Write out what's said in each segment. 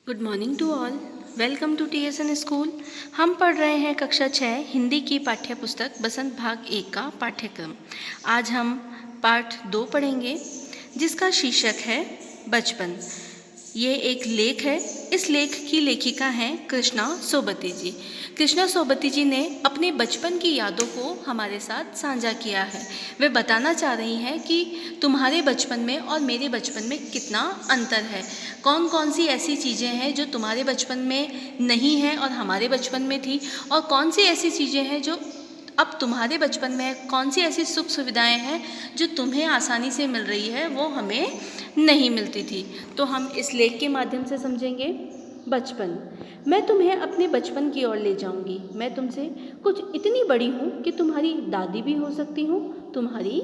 Good morning to all. Welcome to TSN school. हम पढ़ रहे हैं कक्षा 6 हिंदी की पाठ्य पुस्तक बसंत भाग 1 का पाठ्यक्रम। आज हम पाठ 2 पढ़ेंगे जिसका शीर्षक है बचपन। ये एक लेख है। इस लेख की लेखिका हैं कृष्णा सोबती जी। कृष्णा सोबती जी ने अपने बचपन की यादों को हमारे साथ साझा किया है। वे बताना चाह रही हैं कि तुम्हारे बचपन में और मेरे बचपन में कितना अंतर है, कौन कौन सी ऐसी चीज़ें हैं जो तुम्हारे बचपन में नहीं हैं और हमारे बचपन में थी, और कौन सी ऐसी चीज़ें हैं जो अब तुम्हारे बचपन में है, कौन सी ऐसी सुख सुविधाएं हैं जो तुम्हें आसानी से मिल रही है वो हमें नहीं मिलती थी। तो हम इस लेख के माध्यम से समझेंगे बचपन। मैं तुम्हें अपने बचपन की ओर ले जाऊंगी। मैं तुमसे कुछ इतनी बड़ी हूँ कि तुम्हारी दादी भी हो सकती हूँ, तुम्हारी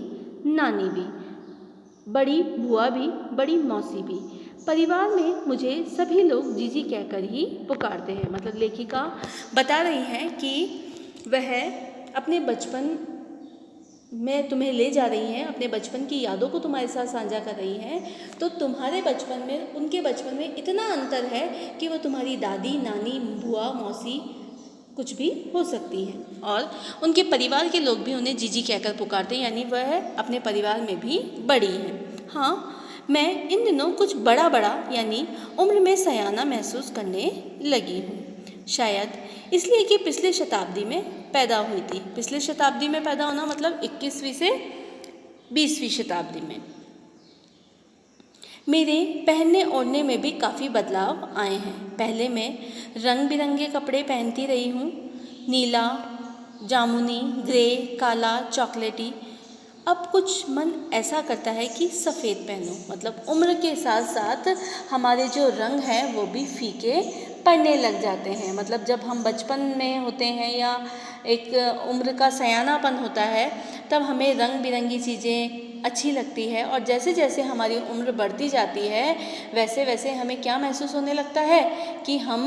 नानी भी, बड़ी बुआ भी, बड़ी मौसी भी। परिवार में मुझे सभी लोग जीजी कहकर ही पुकारते हैं। मतलब लेखिका बता रही हैं कि वह अपने बचपन में तुम्हें ले जा रही हैं, अपने बचपन की यादों को तुम्हारे साथ साझा कर रही हैं। तो तुम्हारे बचपन में उनके बचपन में इतना अंतर है कि वो तुम्हारी दादी, नानी, बुआ, मौसी कुछ भी हो सकती हैं, और उनके परिवार के लोग भी उन्हें जीजी कहकर पुकारते हैं, यानी वह अपने परिवार में भी बड़ी हैं। हाँ, मैं इन दिनों कुछ बड़ा यानी उम्र में सयाना महसूस करने लगी हूँ। शायद इसलिए कि पिछले शताब्दी में पैदा हुई थी। पिछले शताब्दी में पैदा होना मतलब 21वीं से 20वीं शताब्दी में। मेरे पहनने ओढ़ने में भी काफ़ी बदलाव आए हैं। पहले मैं रंग बिरंगे कपड़े पहनती रही हूँ, नीला, जामुनी, ग्रे, काला, चॉकलेटी। अब कुछ मन ऐसा करता है कि सफ़ेद पहनो। मतलब उम्र के साथ साथ हमारे जो रंग हैं वो भी फीके पड़ने लग जाते हैं। मतलब जब हम बचपन में होते हैं या एक उम्र का सयानापन होता है तब हमें रंग बिरंगी चीज़ें अच्छी लगती है, और जैसे जैसे हमारी उम्र बढ़ती जाती है वैसे वैसे हमें क्या महसूस होने लगता है कि हम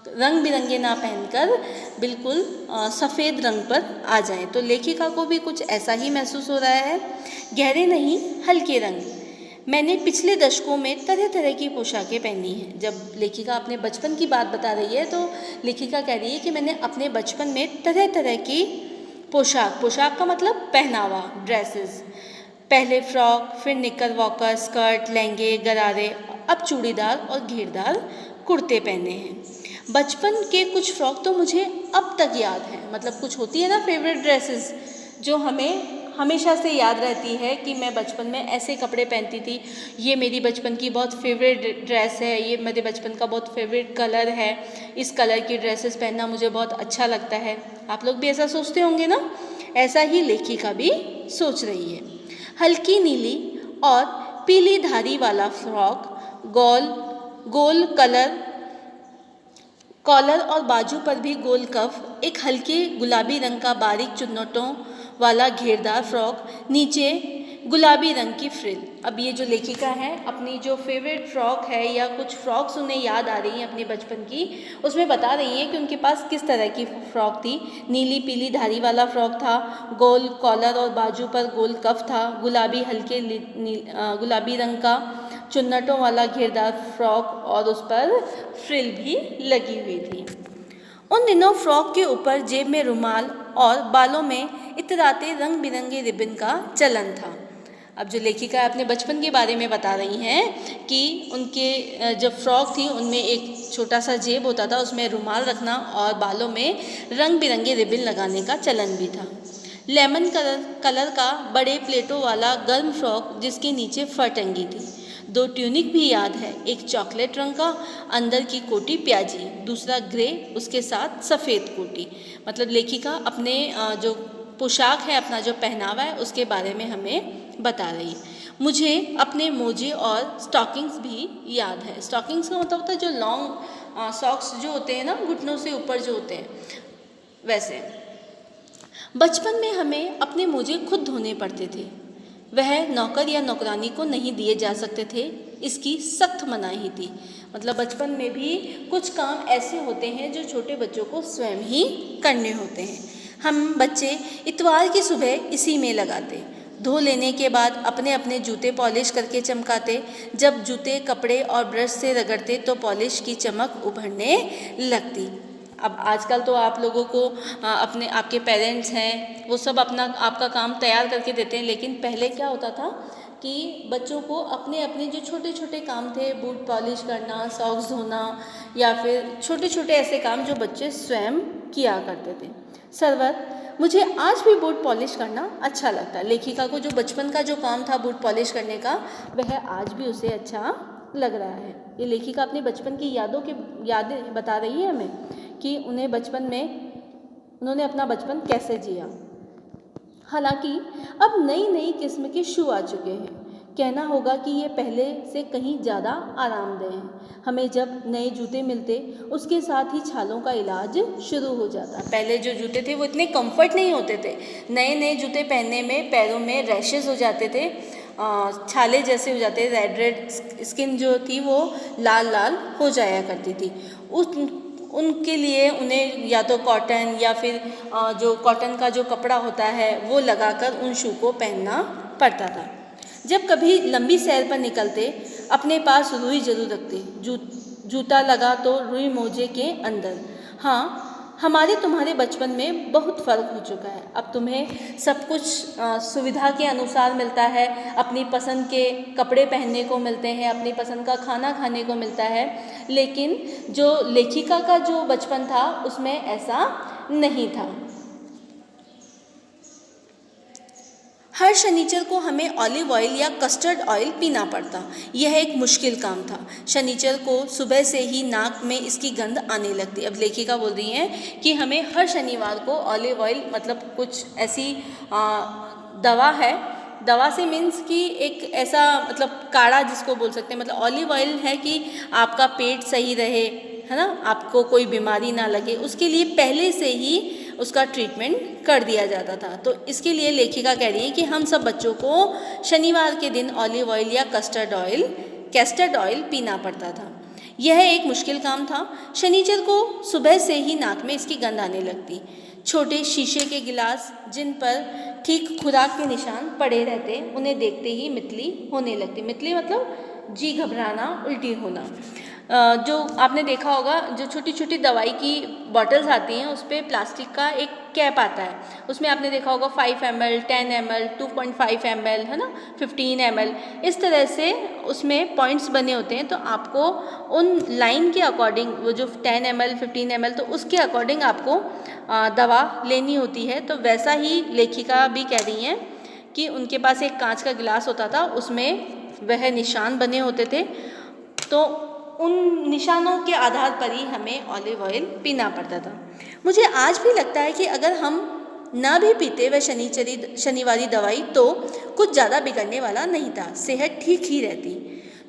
रंग बिरंगे ना पहनकर बिल्कुल सफ़ेद रंग पर आ जाएं। तो लेखिका को भी कुछ ऐसा ही महसूस हो रहा है। गहरे नहीं, हल्के रंग। मैंने पिछले दशकों में तरह तरह की पोशाकें पहनी हैं। जब लेखिका अपने बचपन की बात बता रही है तो लेखिका कह रही है कि मैंने अपने बचपन में तरह तरह की पोशाक का मतलब पहनावा, ड्रेसेस। पहले फ्रॉक, फिर निकर वॉकर, स्कर्ट, लहंगे, गरारे, अब चूड़ीदार और घेरदार कुर्ते पहने हैं। बचपन के कुछ फ्रॉक तो मुझे अब तक याद हैं। मतलब कुछ होती है ना फेवरेट ड्रेसेस जो हमें हमेशा से याद रहती है कि मैं बचपन में ऐसे कपड़े पहनती थी, ये मेरी बचपन की बहुत फेवरेट ड्रेस है, ये मेरे बचपन का बहुत फेवरेट कलर है, इस कलर की ड्रेसेस पहनना मुझे बहुत अच्छा लगता है। आप लोग भी ऐसा सोचते होंगे ना? ऐसा ही लेखिका भी सोच रही है। हल्की नीली और पीली धारी वाला फ्रॉक, गोल कॉलर और बाजू पर भी गोल कफ, एक हल्के गुलाबी रंग का बारीक चुन्नटों वाला घेरदार फ्रॉक, नीचे गुलाबी रंग की फ्रिल। अब ये जो लेखिका है अपनी जो फेवरेट फ्रॉक है या कुछ फ्रॉक्स उन्हें याद आ रही हैं अपने बचपन की, उसमें बता रही हैं कि उनके पास किस तरह की फ्रॉक थी। नीली पीली धारी वाला फ्रॉक था, गोल कॉलर और बाजू पर गोल कफ था, गुलाबी गुलाबी रंग का चुन्नटों वाला घेरदार फ्रॉक और उस पर फ्रिल भी लगी हुई थी। उन दिनों फ्रॉक के ऊपर जेब में रुमाल और बालों में इतराते रंग बिरंगे रिबन का चलन था। अब जो लेखिका अपने बचपन के बारे में बता रही हैं कि उनके जो फ्रॉक थी उनमें एक छोटा सा जेब होता था, उसमें रुमाल रखना और बालों में रंग बिरंगे रिबन लगाने का चलन भी था। लेमन कलर का बड़े प्लेटों वाला गर्म फ्रॉक जिसके नीचे फर टंगी थी। 2 ट्यूनिक भी याद है, एक चॉकलेट रंग का, अंदर की कोटी प्याजी, दूसरा ग्रे, उसके साथ सफ़ेद कोटी। मतलब लेखिका अपने जो पोशाक है, अपना जो पहनावा है उसके बारे में हमें बता रही है। मुझे अपने मोजे और स्टॉकिंग्स भी याद है। स्टॉकिंग्स का मतलब होता है जो लॉन्ग सॉक्स जो होते हैं ना, घुटनों से ऊपर जो होते हैं वैसे। बचपन में हमें अपने मोजे खुद धोने पड़ते थे। वह नौकर या नौकरानी को नहीं दिए जा सकते थे, इसकी सख्त मनाही थी। मतलब बचपन में भी कुछ काम ऐसे होते हैं जो छोटे बच्चों को स्वयं ही करने होते हैं। हम बच्चे इतवार की सुबह इसी में लगाते। धो लेने के बाद अपने अपने जूते पॉलिश करके चमकाते। जब जूते कपड़े और ब्रश से रगड़ते तो पॉलिश की चमक उभरने लगती। अब आजकल तो आप लोगों को अपने आपके पेरेंट्स हैं वो सब अपना आपका काम तैयार करके देते हैं, लेकिन पहले क्या होता था कि बच्चों को अपने अपने जो छोटे छोटे काम थे, बूट पॉलिश करना, सॉक्स धोना या फिर छोटे छोटे ऐसे काम जो बच्चे स्वयं किया करते थे। सरवर, मुझे आज भी बूट पॉलिश करना अच्छा लगता है। लेखिका को जो बचपन का जो काम था बूट पॉलिश करने का, वह आज भी उसे अच्छा लग रहा है। ये लेखिका अपने बचपन की यादें बता रही है हमें कि उन्हें बचपन में उन्होंने अपना बचपन कैसे जिया। हालांकि अब नई नई किस्म के शू आ चुके हैं। कहना होगा कि ये पहले से कहीं ज़्यादा आरामदेह हैं। हमें जब नए जूते मिलते उसके साथ ही छालों का इलाज शुरू हो जाता। पहले जो जूते थे वो इतने कंफर्ट नहीं होते थे। नए नए जूते पहनने में पैरों में रैशेस हो जाते थे, छाले जैसे हो जाते, रेड स्किन जो थी वो लाल लाल हो जाया करती थी। उनके लिए उन्हें या तो कॉटन या फिर जो कॉटन का जो कपड़ा होता है वो लगाकर उन शू को पहनना पड़ता था। जब कभी लंबी सैर पर निकलते अपने पास रुई जरूर रखते। जूता लगा तो रुई मोजे के अंदर। हाँ, हमारे तुम्हारे बचपन में बहुत फ़र्क हो चुका है। अब तुम्हें सब कुछ सुविधा के अनुसार मिलता है, अपनी पसंद के कपड़े पहनने को मिलते हैं, अपनी पसंद का खाना खाने को मिलता है। लेकिन जो लेखिका का जो बचपन था उसमें ऐसा नहीं था। हर शनिचर को हमें ऑलिव ऑयल या कस्टर्ड ऑयल पीना पड़ता। यह एक मुश्किल काम था। शनिचर को सुबह से ही नाक में इसकी गंध आने लगती। अब लेखिका बोल रही हैं कि हमें हर शनिवार को ऑलिव ऑयल, मतलब कुछ ऐसी दवा है, दवा से मीन्स कि एक ऐसा मतलब काढ़ा जिसको बोल सकते हैं, मतलब ऑलिव ऑयल है कि आपका पेट सही रहे, है ना, आपको कोई बीमारी ना लगे, उसके लिए पहले से ही उसका ट्रीटमेंट कर दिया जाता था। तो इसके लिए लेखिका कह रही है कि हम सब बच्चों को शनिवार के दिन ऑलिव ऑयल या कैस्टर्ड ऑयल पीना पड़ता था। यह एक मुश्किल काम था। शनिचर को सुबह से ही नाक में इसकी गंध आने लगती। छोटे शीशे के गिलास जिन पर ठीक खुराक के निशान पड़े रहते, उन्हें देखते ही मितली होने लगती। मितली मतलब जी घबराना, उल्टी होना। जो आपने देखा होगा, जो छोटी छोटी दवाई की बॉटल्स आती हैं उस पर प्लास्टिक का एक कैप आता है, उसमें आपने देखा होगा 5 ml, 10 ml, 2.5 ml, है ना, 15 ml, इस तरह से उसमें पॉइंट्स बने होते हैं। तो आपको उन लाइन के अकॉर्डिंग, वो जो 10 ml, 15 ml, तो उसके अकॉर्डिंग आपको दवा लेनी होती है। तो वैसा ही लेखिका भी कह रही हैं कि उनके पास एक कांच का गिलास होता था, उसमें वह निशान बने होते थे। तो उन निशानों के आधार पर ही हमें ऑलिव ऑयल पीना पड़ता था। मुझे आज भी लगता है कि अगर हम ना भी पीते वह शनिवारी दवाई तो कुछ ज़्यादा बिगड़ने वाला नहीं था, सेहत ठीक ही रहती।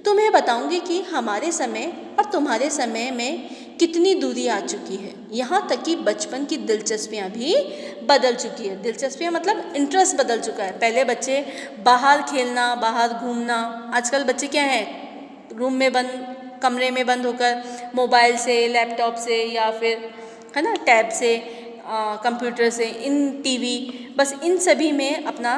तुम्हें बताऊंगी कि हमारे समय और तुम्हारे समय में कितनी दूरी आ चुकी है। यहाँ तक कि बचपन की दिलचस्पियाँ भी बदल चुकी है। दिलचस्पियाँ मतलब इंटरेस्ट बदल चुका है। पहले बच्चे बाहर खेलना, बाहर घूमना, आजकल बच्चे क्या है, रूम में बंद, कमरे में बंद होकर मोबाइल से, लैपटॉप से या फिर, है ना, टैब से, कंप्यूटर से, इन टीवी, बस इन सभी में अपना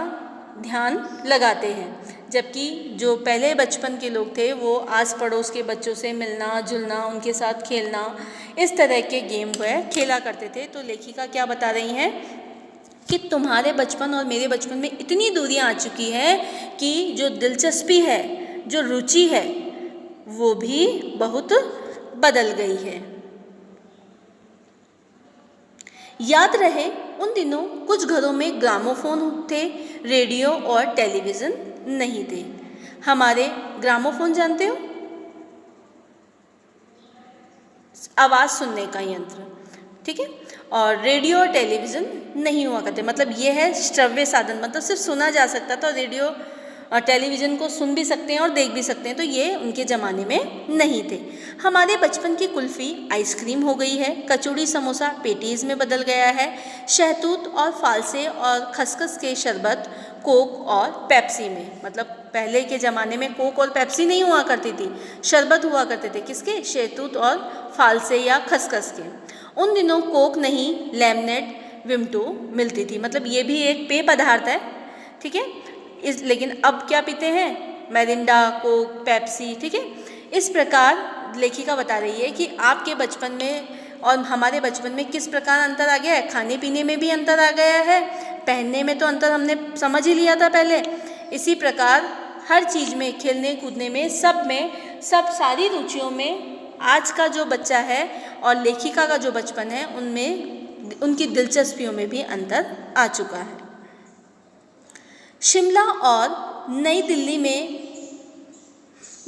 ध्यान लगाते हैं। जबकि जो पहले बचपन के लोग थे वो आस पड़ोस के बच्चों से मिलना जुलना, उनके साथ खेलना, इस तरह के गेम वो है खेला करते थे। तो लेखिका क्या बता रही हैं कि तुम्हारे बचपन और मेरे बचपन में इतनी दूरियां आ चुकी है कि जो दिलचस्पी है, जो रुचि है, वो भी बहुत बदल गई है। याद रहे उन दिनों कुछ घरों में ग्रामोफोन थे, रेडियो और टेलीविज़न नहीं थे। हमारे ग्रामोफोन जानते हो, आवाज़ सुनने का यंत्र, ठीक है, और रेडियो और टेलीविज़न नहीं हुआ करते। मतलब ये है श्रव्य साधन, मतलब सिर्फ सुना जा सकता था। रेडियो और टेलीविज़न को सुन भी सकते हैं और देख भी सकते हैं, तो ये उनके ज़माने में नहीं थे। हमारे बचपन की कुल्फ़ी आइसक्रीम हो गई है, कचौड़ी समोसा पेटीज़ में बदल गया है, शहतूत और फालसे और खसखस के शरबत कोक और पेप्सी में। मतलब पहले के ज़माने में कोक और पेप्सी नहीं हुआ करती थी, शरबत हुआ करते थे। किसके? शहतूत और फालसे या खसखस के। उन दिनों कोक नहीं, लेमनेड, विमटो मिलती थी। मतलब ये भी एक पेय पदार्थ है, ठीक है। लेकिन अब क्या पीते हैं? मिरिंडा, कोक, पेप्सी, ठीक है। इस प्रकार लेखिका बता रही है कि आपके बचपन में और हमारे बचपन में किस प्रकार अंतर आ गया है। खाने पीने में भी अंतर आ गया है, पहनने में तो अंतर हमने समझ ही लिया था पहले। इसी प्रकार हर चीज़ में, खेलने कूदने में, सब सारी रुचियों में आज का जो बच्चा है और लेखिका का जो बचपन है उनमें, उनकी दिलचस्पियों में भी अंतर आ चुका है। शिमला और नई दिल्ली में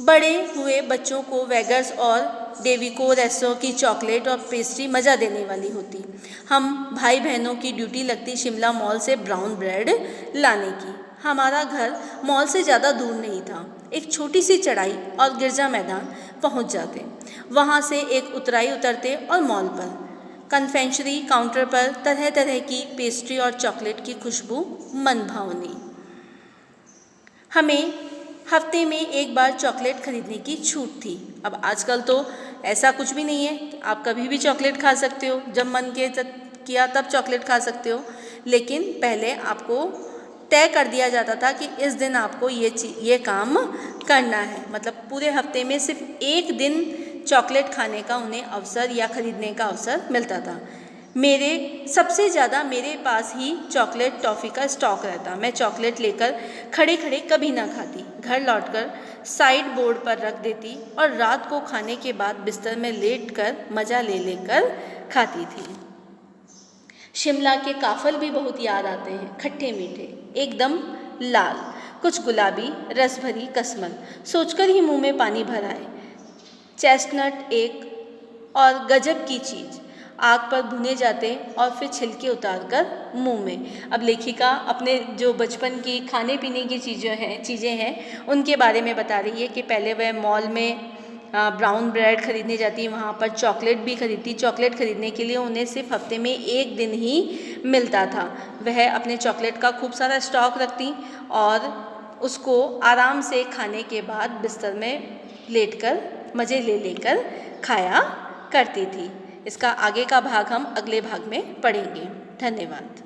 बड़े हुए बच्चों को वेगर्स और डेविको रेस्टोरेंट की चॉकलेट और पेस्ट्री मज़ा देने वाली होती। हम भाई बहनों की ड्यूटी लगती शिमला मॉल से ब्राउन ब्रेड लाने की। हमारा घर मॉल से ज़्यादा दूर नहीं था, एक छोटी सी चढ़ाई और गिरजा मैदान पहुंच जाते। वहां से एक उतराई उतरते और मॉल पर कन्फेक्शनरी काउंटर पर तरह तरह की पेस्ट्री और चॉकलेट की खुशबू मन भावनी। हमें हफ्ते में एक बार चॉकलेट खरीदने की छूट थी। अब आजकल तो ऐसा कुछ भी नहीं है, आप कभी भी चॉकलेट खा सकते हो, जब मन किया तब चॉकलेट खा सकते हो। लेकिन पहले आपको तय कर दिया जाता था कि इस दिन आपको ये काम करना है, मतलब पूरे हफ्ते में सिर्फ एक दिन चॉकलेट खाने का उन्हें अवसर या खरीदने का अवसर मिलता था। सबसे ज़्यादा मेरे पास ही चॉकलेट टॉफ़ी का स्टॉक रहता। मैं चॉकलेट लेकर खड़े खड़े कभी ना खाती, घर लौटकर साइड बोर्ड पर रख देती और रात को खाने के बाद बिस्तर में लेटकर मज़ा ले लेकर खाती थी। शिमला के काफल भी बहुत याद आते हैं, खट्टे मीठे, एकदम लाल, कुछ गुलाबी, रस भरी कसमल, सोचकर ही मुंह में पानी भर आए। चेस्टनट एक और गजब की चीज़, आग पर भुने जाते और फिर छिलके उतारकर मुंह में। अब लेखिका अपने जो बचपन की खाने पीने की चीज़ें हैं उनके बारे में बता रही है कि पहले वह मॉल में ब्राउन ब्रेड खरीदने जाती, वहाँ पर चॉकलेट भी खरीदती। चॉकलेट खरीदने के लिए उन्हें सिर्फ हफ्ते में एक दिन ही मिलता था। वह अपने चॉकलेट का खूब सारा स्टॉक रखती और उसको आराम से खाने के बाद बिस्तर में लेटकर मज़े ले लेकर खाया करती थी। इसका आगे का भाग हम अगले भाग में पढ़ेंगे। धन्यवाद।